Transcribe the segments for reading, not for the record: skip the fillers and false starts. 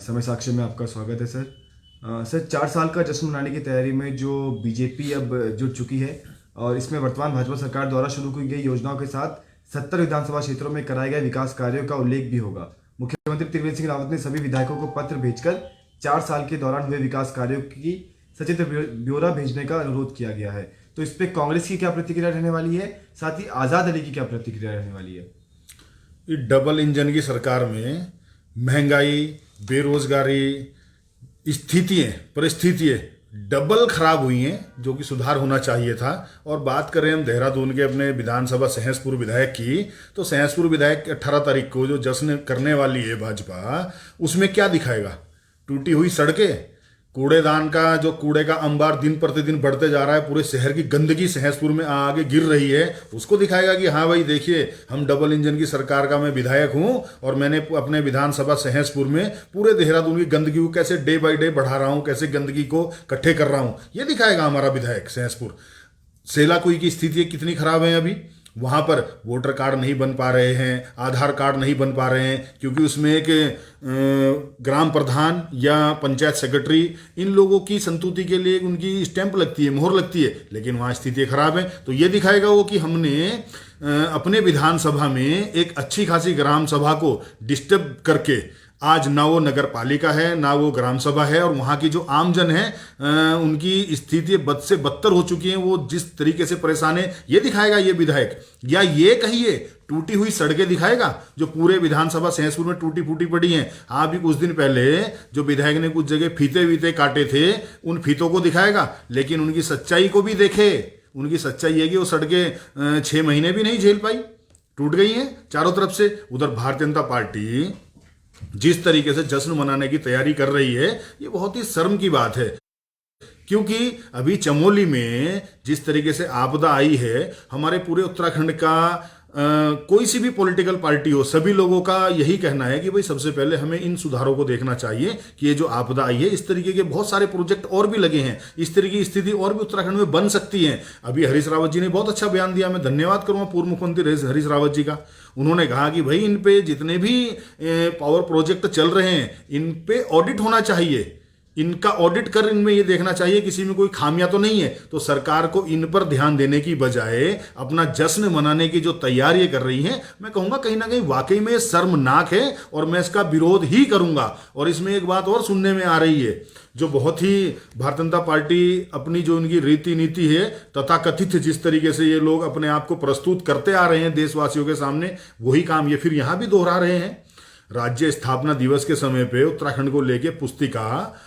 समय साक्षी में आपका स्वागत है सर। सर 4 साल का जश्न मनाने की तैयारी में जो बीजेपी अब जुट चुकी है और इसमें वर्तमान भाजपा सरकार द्वारा शुरू की गई योजनाओं के साथ 70 विधानसभा क्षेत्रों में कराए गए विकास कार्यों का उल्लेख भी होगा। मुख्यमंत्री त्रिवेंद्र सिंह रावत ने सभी विधायकों को पत्र भेजकर 4 साल के दौरान हुए विकास कार्यों की सचित्र ब्यौरा भेजने का अनुरोध किया गया है। तो इस पे कांग्रेस की क्या प्रतिक्रिया रहने वाली है, साथ ही आज़ाद अली की क्या प्रतिक्रिया रहने वाली है? ये डबल इंजन की सरकार में महंगाई, बेरोजगारी, परिस्थितियाँ डबल खराब हुई हैं, जो कि सुधार होना चाहिए था। और बात करें हम देहरादून के अपने विधानसभा सहसपुर विधायक की, तो सहसपुर विधायक 18 तारीख को जो जश्न करने वाली है भाजपा, उसमें क्या दिखाएगा? टूटी हुई सड़कें, कूड़ेदान का जो कूड़े का अंबार दिन प्रतिदिन बढ़ते जा रहा है, पूरे शहर की गंदगी सहसपुर में आगे गिर रही है, उसको दिखाएगा कि हाँ भाई देखिए, हम डबल इंजन की सरकार का मैं विधायक हूँ और मैंने अपने विधानसभा सहसपुर में पूरे देहरादून की गंदगी को कैसे डे बाई डे बढ़ा रहा हूँ, कैसे गंदगी को इकट्ठे कर रहा हूँ, ये दिखाएगा हमारा विधायक सहसपुर। सेलाकुई की स्थिति कितनी खराब है, अभी वहाँ पर वोटर कार्ड नहीं बन पा रहे हैं, आधार कार्ड नहीं बन पा रहे हैं, क्योंकि उसमें एक ग्राम प्रधान या पंचायत सेक्रेटरी, इन लोगों की संतुष्टि के लिए उनकी स्टैंप लगती है, मोहर लगती है, लेकिन वहाँ स्थिति खराब है। तो ये दिखाएगा वो कि हमने अपने विधानसभा में एक अच्छी खासी ग्राम सभा को डिस्टर्ब करके, आज ना वो नगर पालिका है ना वो ग्राम सभा है, और वहाँ की जो आमजन है उनकी स्थिति बद से बदतर हो चुकी है, वो जिस तरीके से परेशान है, ये दिखाएगा ये विधायक। या ये कहिए टूटी हुई सड़कें दिखाएगा, जो पूरे विधानसभा सहसपुर में टूटी फूटी पड़ी हैं। हाँ, अभी कुछ दिन पहले जो विधायक ने कुछ जगह फीते वीते काटे थे, उन फीतों को दिखाएगा, लेकिन उनकी सच्चाई को भी देखे। उनकी सच्चाई है कि वो सड़कें 6 महीने भी नहीं झेल पाई, टूट गई हैं चारों तरफ से। उधर भारतीय जनता पार्टी जिस तरीके से जश्न मनाने की तैयारी कर रही है, ये बहुत ही शर्म की बात है, क्योंकि अभी चमोली में जिस तरीके से आपदा आई है, हमारे पूरे उत्तराखंड का कोई सी भी पॉलिटिकल पार्टी हो, सभी लोगों का यही कहना है कि भाई सबसे पहले हमें इन सुधारों को देखना चाहिए कि ये जो आपदा आई है, इस तरीके के बहुत सारे प्रोजेक्ट और भी लगे हैं, इस तरीके की स्थिति और भी उत्तराखंड में बन सकती है। अभी हरीश रावत जी ने बहुत अच्छा बयान दिया, मैं धन्यवाद करूंगा पूर्व मुख्यमंत्री हरीश रावत जी का। उन्होंने कहा कि भाई इन पे जितने भी पावर प्रोजेक्ट चल रहे हैं, इन पे ऑडिट होना चाहिए, इनका ऑडिट कर इनमें ये देखना चाहिए किसी में कोई खामियां तो नहीं है। तो सरकार को इन पर ध्यान देने की बजाय अपना जश्न मनाने की जो तैयारी कर रही है, मैं कहूंगा कहीं ना कहीं वाकई में शर्मनाक है, और मैं इसका विरोध ही करूंगा। और इसमें एक बात और सुनने में आ रही है, जो बहुत ही भारतीय जनता पार्टी अपनी जो उनकी रीति नीति है, तथाकथित जिस तरीके से ये लोग अपने आप को प्रस्तुत करते आ रहे हैं देशवासियों के सामने, वही काम ये फिर यहां भी दोहरा रहे हैं। राज्य स्थापना दिवस के समय पे उत्तराखंड को लेके पुस्तिका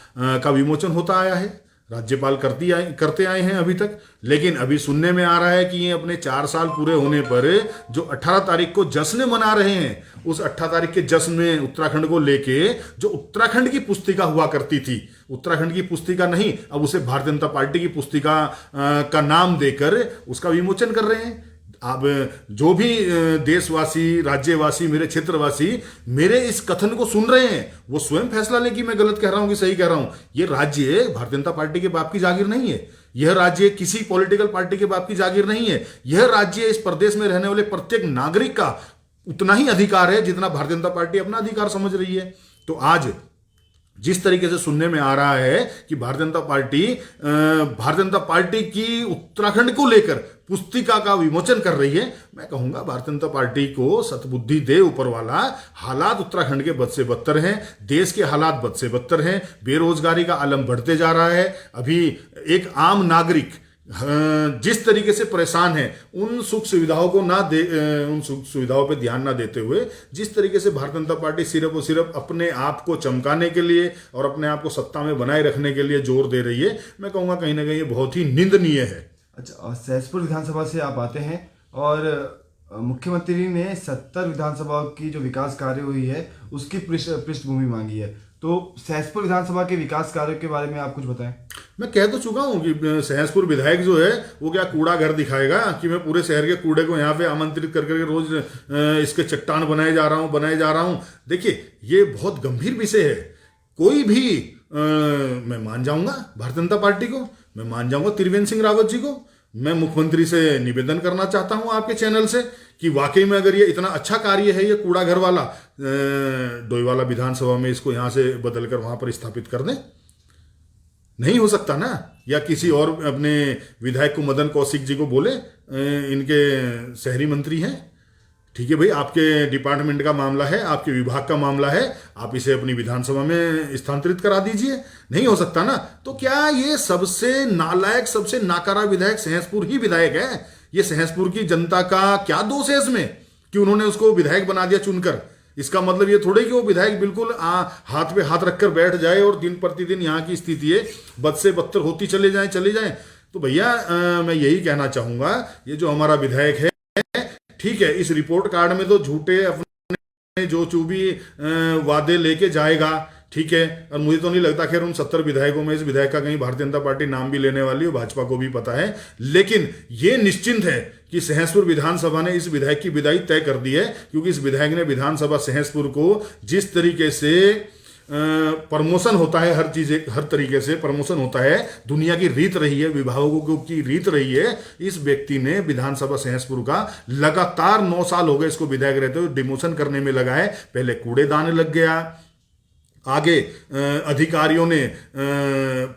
का विमोचन होता आया है, राज्यपाल करते आए हैं अभी तक, लेकिन अभी सुनने में आ रहा है कि ये अपने 4 साल पूरे होने पर जो 18 तारीख को जश्न मना रहे हैं, उस 18 तारीख के जश्न में उत्तराखंड को लेके जो उत्तराखंड की पुस्तिका हुआ करती थी, उत्तराखंड की पुस्तिका नहीं, अब उसे भारतीय जनता पार्टी की पुस्तिका का नाम देकर उसका विमोचन कर रहे हैं। अब जो भी देशवासी, राज्यवासी, मेरे क्षेत्रवासी मेरे इस कथन को सुन रहे हैं, वो स्वयं फैसला लें कि मैं गलत कह रहा हूं कि सही कह रहा हूं। ये राज्य भारतीय जनता पार्टी के बाप की जागीर नहीं है, यह राज्य किसी पॉलिटिकल पार्टी के बाप की जागीर नहीं है। यह राज्य इस प्रदेश में रहने वाले प्रत्येक नागरिक का उतना ही अधिकार है जितना भारतीय जनता पार्टी अपना अधिकार समझ रही है। तो आज जिस तरीके से सुनने में आ रहा है कि भारतीय जनता पार्टी की उत्तराखंड को लेकर पुस्तिका का विमोचन कर रही है, मैं कहूंगा भारतीय जनता पार्टी को सतबुद्धि दे ऊपर वाला। हालात उत्तराखंड के बद से बदतर हैं, देश के हालात बद से बदतर हैं, बेरोजगारी का आलम बढ़ते जा रहा है। अभी एक आम नागरिक जिस तरीके से परेशान है, उन सुख सुविधाओं को उन सुख सुविधाओं पे ध्यान ना देते हुए जिस तरीके से भारतीय जनता पार्टी सिर्फ और सिर्फ अपने आप को चमकाने के लिए और अपने आप को सत्ता में बनाए रखने के लिए जोर दे रही है, मैं कहूँगा कहीं ना कहीं ये बहुत ही निंदनीय है। अच्छा, सहसपुर विधानसभा से आप आते हैं और मुख्यमंत्री ने 70 विधानसभाओं की जो विकास कार्य हुई है उसकी पृष्ठभूमि मांगी है, तो सहसपुर विधानसभा के विकास कार्यों के बारे में आप कुछ बताएं। मैं कह तो चुका हूं कि सहसपुर विधायक जो है वो क्या कूड़ा घर दिखाएगा कि मैं पूरे शहर के कूड़े को यहाँ पे आमंत्रित कर करके रोज इसके चट्टान बनाए जा रहा हूं। देखिए, ये बहुत गंभीर विषय है। कोई भी मैं मान जाऊंगा भारतीय जनता पार्टी को, मैं मान जाऊंगा त्रिवेंद्र सिंह रावत जी को, मैं मुख्यमंत्री से निवेदन करना चाहता हूं आपके चैनल से कि वाकई में अगर ये इतना अच्छा कार्य है, ये कूड़ा घर वाला, डोईवाला विधानसभा में इसको यहाँ से बदलकर वहां पर स्थापित कर दें। नहीं हो सकता ना? या किसी और अपने विधायक को, मदन कौशिक जी को बोले, इनके शहरी मंत्री हैं, ठीक है भाई, आपके डिपार्टमेंट का मामला है, आपके विभाग का मामला है, आप इसे अपनी विधानसभा में स्थानांतरित करा दीजिए। नहीं हो सकता ना? तो क्या ये सबसे नालायक, सबसे नाकारा विधायक सहसपुर ही विधायक है? ये सहसपुर की जनता का क्या दोष है इसमें कि उन्होंने उसको विधायक बना दिया चुनकर? इसका मतलब ये थोड़े कि वो विधायक बिल्कुल हाथ पे हाथ रखकर बैठ जाए और दिन प्रतिदिन यहाँ की स्थिति है बद से बदतर होती चले जाए। तो भैया मैं यही कहना चाहूंगा, ये जो हमारा विधायक है, ठीक है, इस रिपोर्ट कार्ड में तो झूठे अपने जो चूबी वादे लेके जाएगा, ठीक है, और मुझे तो नहीं लगता खैर उन 70 विधायकों में इस विधायक का कहीं भारतीय जनता पार्टी नाम भी लेने वाली हो, भाजपा को भी पता है। लेकिन ये निश्चिंत है कि सहसपुर विधानसभा ने इस विधायक की विदाई तय कर दी है, क्योंकि इस विधायक ने विधानसभा सहसपुर को जिस तरीके से प्रमोशन होता है, हर तरीके से प्रमोशन होता है, दुनिया की रीत रही है, विभागों की रीत रही है, इस व्यक्ति ने विधानसभा सहसपुर का लगातार 9 साल हो गए इसको विधायक रहते हुए डिमोशन करने में लगा है। पहले कूड़ेदान लग गया, आगे अधिकारियों ने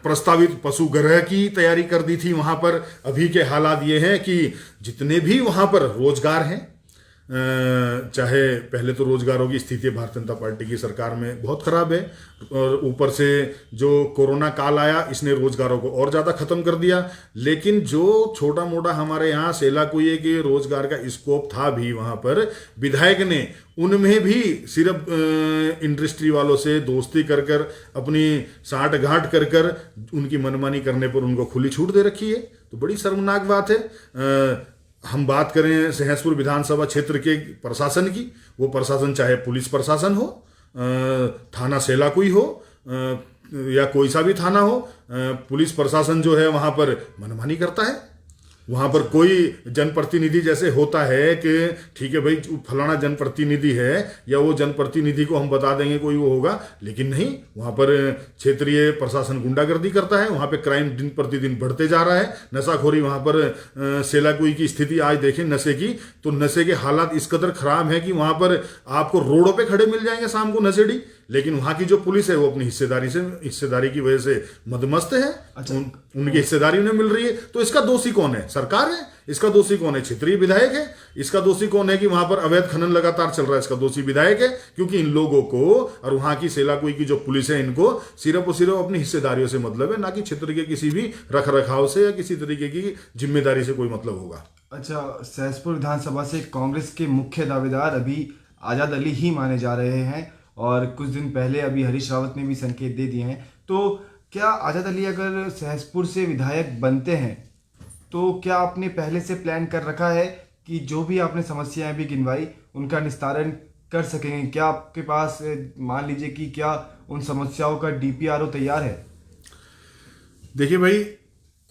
प्रस्तावित पशुगृह की तैयारी कर दी थी वहां पर। अभी के हालात ये हैं कि जितने भी वहां पर रोजगार हैं, चाहे पहले तो रोजगारों की स्थिति भारतीय जनता पार्टी की सरकार में बहुत खराब है, और ऊपर से जो कोरोना काल आया इसने रोजगारों को और ज़्यादा ख़त्म कर दिया। लेकिन जो छोटा मोटा हमारे यहाँ सेला कुए के रोजगार का स्कोप था भी वहाँ पर, विधायक ने उनमें भी सिर्फ इंडस्ट्री वालों से दोस्ती कर कर, अपनी साठ गांठ कर कर, उनकी मनमानी करने पर उनको खुली छूट दे रखी है। तो बड़ी शर्मनाक बात है। हम बात करें सहसपुर विधानसभा क्षेत्र के प्रशासन की, वो प्रशासन चाहे पुलिस प्रशासन हो, थाना सेलाकुई हो, या कोई सा भी थाना हो, पुलिस प्रशासन जो है वहाँ पर मनमानी करता है। वहाँ पर कोई जनप्रतिनिधि जैसे होता है कि ठीक है भाई फलाना जनप्रतिनिधि है, या वो जनप्रतिनिधि को हम बता देंगे कोई वो होगा, लेकिन नहीं, वहाँ पर क्षेत्रीय प्रशासन गुंडागर्दी करता है। वहाँ पे क्राइम दिन प्रतिदिन बढ़ते जा रहा है, नशाखोरी वहाँ पर सेलाकुई की स्थिति आज देखें नशे की, तो नशे के हालात इस कदर खराब है कि वहाँ पर आपको रोडों पे खड़े मिल जाएंगे शाम को नशेड़ी। लेकिन वहाँ की जो पुलिस है वो अपनी हिस्सेदारी की वजह से मदमस्त है। अच्छा। उनकी हिस्सेदारी उन्हें मिल रही है। तो इसका दोषी कौन है? सरकार है। इसका दोषी कौन है? क्षेत्रीय विधायक है। इसका दोषी कौन है कि वहां पर अवैध खनन लगातार चल रहा है? इसका दोषी विधायक है, क्योंकि इन लोगों को और वहां की सेलाकुई की जो पुलिस है, इनको सिर्फ और सिर्फ अपनी हिस्सेदारियों से मतलब है, ना कि क्षेत्र के किसी भी रख रखाव से या किसी तरीके की जिम्मेदारी से कोई मतलब होगा। अच्छा, सहसपुर विधानसभा से कांग्रेस के मुख्य दावेदार अभी आजाद अली ही माने जा रहे हैं, और कुछ दिन पहले अभी हरीश रावत ने भी संकेत दे दिए हैं। तो क्या आजाद अली अगर सहसपुर से विधायक बनते हैं तो क्या आपने पहले से प्लान कर रखा है कि जो भी आपने समस्याएं भी गिनवाई उनका निस्तारण कर सकेंगे? क्या आपके पास मान लीजिए कि क्या उन समस्याओं का डीपीआरओ तैयार है? देखिए भाई,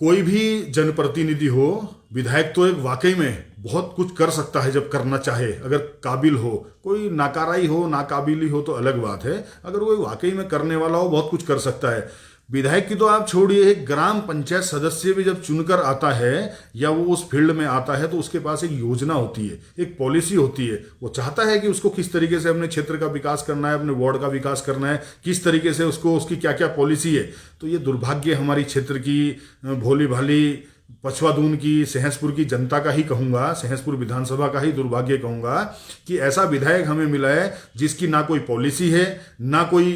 कोई भी जनप्रतिनिधि हो, विधायक तो एक वाकई में बहुत कुछ कर सकता है जब करना चाहे, अगर काबिल हो। कोई नाकाराई हो, नाकाबिली हो तो अलग बात है, अगर कोई वाकई में करने वाला हो बहुत कुछ कर सकता है। विधायक की तो आप छोड़िए, एक ग्राम पंचायत सदस्य भी जब चुनकर आता है या वो उस फील्ड में आता है तो उसके पास एक योजना होती है, एक पॉलिसी होती है। वो चाहता है कि उसको किस तरीके से अपने क्षेत्र का विकास करना है, अपने वार्ड का विकास करना है, किस तरीके से उसको, उसकी क्या क्या पॉलिसी है। तो ये दुर्भाग्य हमारी क्षेत्र की भोली भाली पछवादून की, सहसपुर की जनता का ही कहूँगा, सहसपुर विधानसभा का ही दुर्भाग्य कहूँगा कि ऐसा विधायक हमें मिला है जिसकी ना कोई पॉलिसी है, ना कोई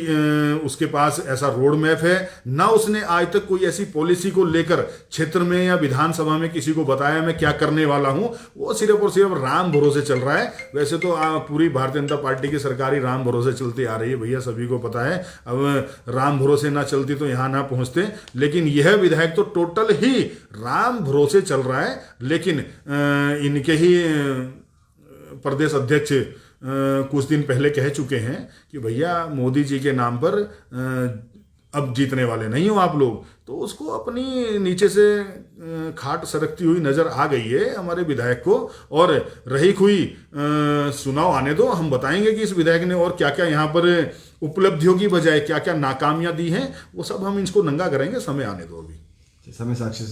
उसके पास ऐसा रोड मैप है, ना उसने आज तक कोई ऐसी पॉलिसी को लेकर क्षेत्र में या विधानसभा में किसी को बताया मैं क्या करने वाला हूँ। वो सिर्फ और सिर्फ राम भरोसे चल रहा है। वैसे तो पूरी भारतीय जनता पार्टी की सरकार ही राम भरोसे चलती आ रही है भैया, सभी को पता है। अब राम भरोसे ना चलती तो यहाँ ना पहुँचते, लेकिन यह विधायक तो टोटल ही राम भरोसे चल रहा है। लेकिन इनके ही प्रदेश अध्यक्ष कुछ दिन पहले कह चुके हैं कि भैया मोदी जी के नाम पर अब जीतने वाले नहीं हो आप लोग। तो उसको अपनी नीचे से खाट सरकती हुई नजर आ गई है हमारे विधायक को। और रही हुई सुनाव आने दो, हम बताएंगे कि इस विधायक ने और क्या क्या यहाँ पर उपलब्धियों की बजाय क्या क्या नाकामियां दी हैं, वो सब हम इसको नंगा करेंगे। समय आने दो, अभी समय साक्षी।